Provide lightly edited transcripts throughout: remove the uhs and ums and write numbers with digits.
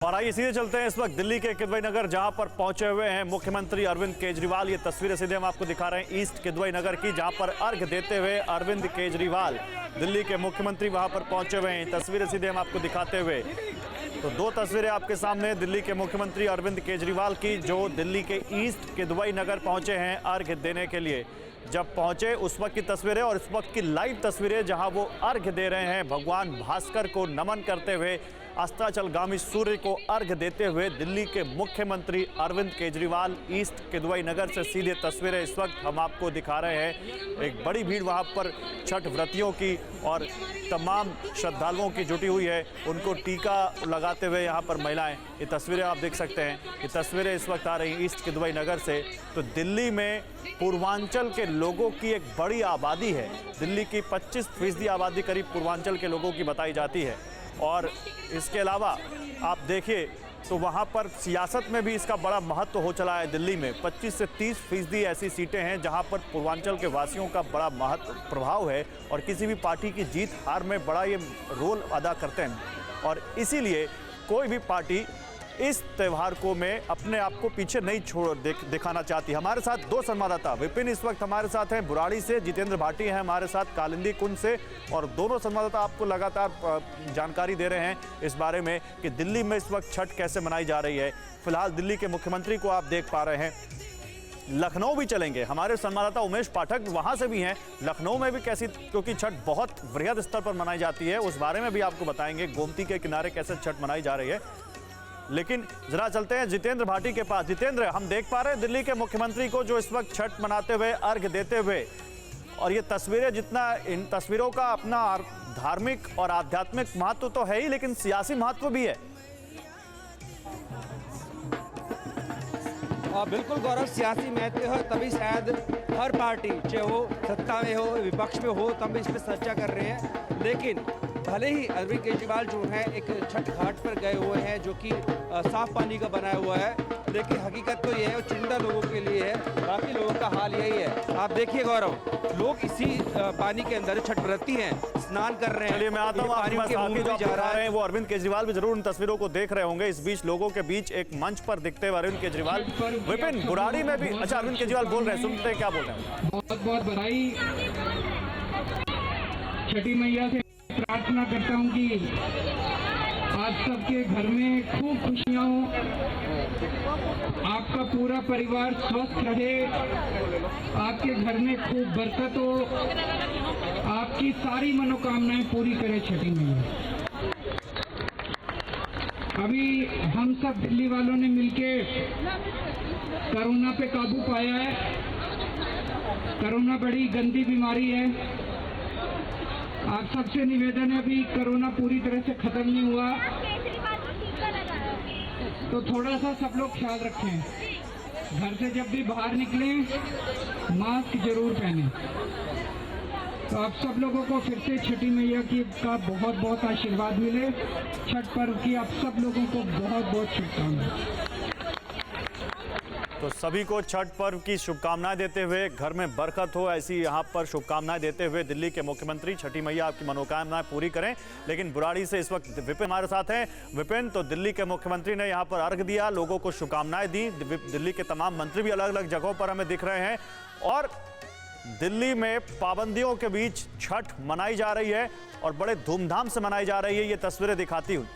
और आइए सीधे चलते हैं इस वक्त दिल्ली के किदवई नगर, जहां पर पहुंचे हुए हैं मुख्यमंत्री अरविंद केजरीवाल। ये तस्वीरें सीधे हम आपको दिखा रहे हैं ईस्ट किदवई नगर की, जहां पर अर्घ देते हुए अरविंद केजरीवाल, दिल्ली के मुख्यमंत्री, वहां पर पहुंचे हुए हैं। तस्वीरें सीधे हम आपको दिखाते हुए, तो दो तस्वीरें आपके सामने दिल्ली के मुख्यमंत्री अरविंद केजरीवाल की, जो दिल्ली के ईस्ट किदवई नगर पहुंचे हैं अर्घ देने के लिए। जब पहुंचे उस वक्त की तस्वीरें और इस वक्त की लाइव तस्वीरें, जहां वो अर्घ दे रहे हैं भगवान भास्कर को नमन करते हुए, अस्ताचलगामी सूर्य को अर्घ देते हुए। दिल्ली के मुख्यमंत्री अरविंद केजरीवाल ईस्ट किदवई नगर से सीधे तस्वीरें इस वक्त हम आपको दिखा रहे हैं। एक बड़ी भीड़ वहां पर छठ व्रतियों की और तमाम श्रद्धालुओं की जुटी हुई है, उनको टीका लगाते हुए यहाँ पर महिलाएं। ये तस्वीरें आप देख सकते हैं, ये तस्वीरें इस वक्त आ रही हैं ईस्ट किदवई नगर से। तो दिल्ली में पूर्वांचल के लोगों की एक बड़ी आबादी है, दिल्ली की 25% आबादी करीब पूर्वांचल के लोगों की बताई जाती है। और इसके अलावा आप देखिए तो वहाँ पर सियासत में भी इसका बड़ा महत्व हो चला है। दिल्ली में 25 से 30% ऐसी सीटें हैं जहाँ पर पूर्वांचल के वासियों का बड़ा महत्व प्रभाव है और किसी भी पार्टी की जीत हार में बड़ा ये रोल अदा करते हैं। और इसीलिए कोई भी पार्टी इस त्यौहार को में अपने आप को पीछे नहीं दिखाना चाहती। हमारे साथ दो संवाददाता, विपिन इस वक्त हमारे साथ हैं बुराड़ी से, जितेंद्र भाटी हैं हमारे साथ कालिंदी कुंज से, और दोनों संवाददाता आपको लगातार जानकारी दे रहे हैं इस बारे में कि दिल्ली में इस वक्त छठ कैसे मनाई जा रही है। फिलहाल दिल्ली के मुख्यमंत्री को आप देख पा रहे हैं, लखनऊ भी चलेंगे, हमारे संवाददाता उमेश पाठक वहां से भी हैं। लखनऊ में भी कैसी, क्योंकि छठ बहुत वृहद स्तर पर मनाई जाती है, उस बारे में भी आपको बताएंगे गोमती के किनारे कैसे छठ मनाई जा रही है। लेकिन जरा चलते हैं जितेंद्र भाटी के पास। जितेंद्र, हम देख पा रहे हैं दिल्ली के मुख्यमंत्री को जो इस वक्त छठ मनाते हुए, अर्घ देते हुए, और ये तस्वीरें, जितना इन तस्वीरों का अपना धार्मिक और आध्यात्मिक महत्व तो है ही, लेकिन सियासी महत्व भी है। बिल्कुल गौरव, सियासी महत्व है, तभी शायद हर पार्टी, चाहे वो सत्ता में हो विपक्ष में हो, तब इस पर चर्चा कर रहे हैं। लेकिन भले ही अरविंद केजरीवाल जो है एक छठ घाट पर गए हुए हैं जो कि साफ पानी का बनाया हुआ है, लेकिन हकीकत तो ये है, चिंता लोगों के लिए है, बाकी लोगों का हाल यही है। आप देखिए गौरव, लोग इसी पानी के अंदर छठ व्रती हैं, स्नान कर रहे हैं। चलिए मैं आता हूं, आपके पास आगे जो आप दिखा रहे हैं वो अरविंद केजरीवाल भी जरूर उन तस्वीरों को देख रहे होंगे। इस बीच लोगों के बीच एक मंच पर दिखते हुए अरविंद केजरीवाल, विपिन बुराड़ी में भी, अच्छा अरविंद केजरीवाल बोल रहे हैं, सुनते हैं क्या बोल रहे हैं। बहुत बहुत बधाई, छठी मैया से प्रार्थना करता हूं कि आज सबके घर में खूब खुशियां हो, आपका पूरा परिवार स्वस्थ रहे, आपके घर में खूब बरकत हो, आपकी सारी मनोकामनाएं पूरी करे छठी मैया। अभी हम सब दिल्ली वालों ने मिलके कोरोना पे काबू पाया है। कोरोना बड़ी गंदी बीमारी है, आप सबसे निवेदन है, अभी कोरोना पूरी तरह से खत्म नहीं हुआ, तो थोड़ा सा सब लोग ख्याल रखें। घर से जब भी बाहर निकलें मास्क जरूर पहनें। तो आप सब लोगों को फिर से छठी मैया की का बहुत बहुत आशीर्वाद मिले। छठ पर्व की आप सब लोगों को बहुत बहुत शुभकामनाएं। तो सभी को छठ पर्व की शुभकामनाएं देते हुए, घर में बरकत हो ऐसी यहाँ पर शुभकामनाएं देते हुए दिल्ली के मुख्यमंत्री, छठी मैया आपकी मनोकामनाएं पूरी करें। लेकिन बुराड़ी से इस वक्त विपिन हमारे साथ हैं। विपिन, तो दिल्ली के मुख्यमंत्री ने यहाँ पर अर्घ दिया, लोगों को शुभकामनाएं दी, दिल्ली के तमाम मंत्री भी अलग अलग जगहों पर हमें दिख रहे हैं, और दिल्ली में पाबंदियों के बीच छठ मनाई जा रही है और बड़े धूमधाम से मनाई जा रही है, ये तस्वीरें दिखाती हूँ।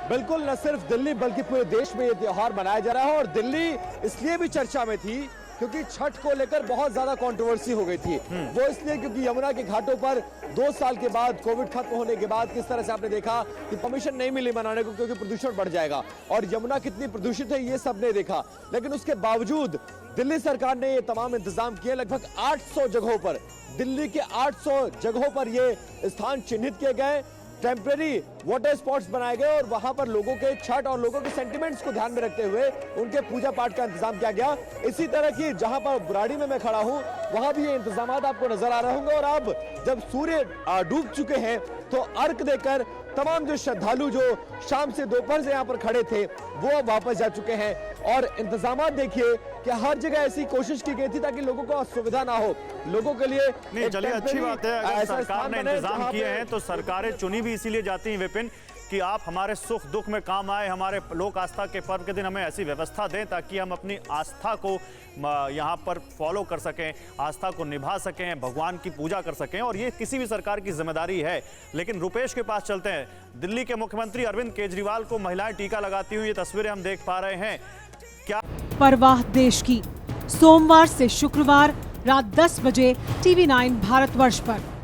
बिल्कुल, न सिर्फ दिल्ली बल्कि पूरे देश में ये त्योहार मनाया जा रहा है। और दिल्ली इसलिए भी चर्चा में थी क्योंकि छठ को लेकर बहुत ज्यादा कंट्रोवर्सी हो गई थी। वो इसलिए क्योंकि यमुना के घाटों पर 2 साल के बाद, कोविड खत्म होने के बाद, किस तरह से आपने देखा कि परमिशन नहीं मिली मनाने को क्योंकि प्रदूषण बढ़ जाएगा, और यमुना कितनी प्रदूषित है ये सबने देखा। लेकिन उसके बावजूद दिल्ली सरकार ने ये तमाम इंतजाम किए। लगभग 800 जगहों पर, दिल्ली के 800 जगहों पर ये स्थान चिन्हित किए गए, टेम्परेरी वाटर स्पॉट्स बनाए गए, और वहां पर लोगों के छठ और लोगों के सेंटिमेंट्स को ध्यान में रखते हुए उनके पूजा पाठ का इंतजाम किया गया। इसी तरह की जहां पर बुराड़ी में मैं खड़ा हूं, वहां भी ये इंतजाम आपको नजर आ रहे होंगे। और अब जब सूर्य डूब चुके हैं तो अर्घ देकर तमाम जो श्रद्धालु जो शाम से दोपहर से यहाँ पर खड़े थे वो अब वापस जा चुके हैं। और इंतजाम देखिए कि हर जगह ऐसी कोशिश की गई थी ताकि लोगों को असुविधा ना हो, लोगों के लिए। नहीं, चलिए अच्छी बात है, अगर सरकार ने इंतजाम किए हैं तो सरकारें चुनी भी इसीलिए जाती हैं विपिन कि आप हमारे सुख दुख में काम आए, हमारे लोक आस्था के पर्व के दिन हमें ऐसी व्यवस्था दें ताकि हम अपनी आस्था को यहाँ पर फॉलो कर सकें, आस्था को निभा सकें, भगवान की पूजा कर सकें। और ये किसी भी सरकार की जिम्मेदारी है। लेकिन रुपेश के पास चलते हैं। दिल्ली के मुख्यमंत्री अरविंद केजरीवाल को महिलाएं टीका लगाती हुई ये तस्वीरें हम देख पा रहे हैं। क्या परवाह देश की, सोमवार से शुक्रवार रात 10 बजे TV9 भारतवर्ष पर।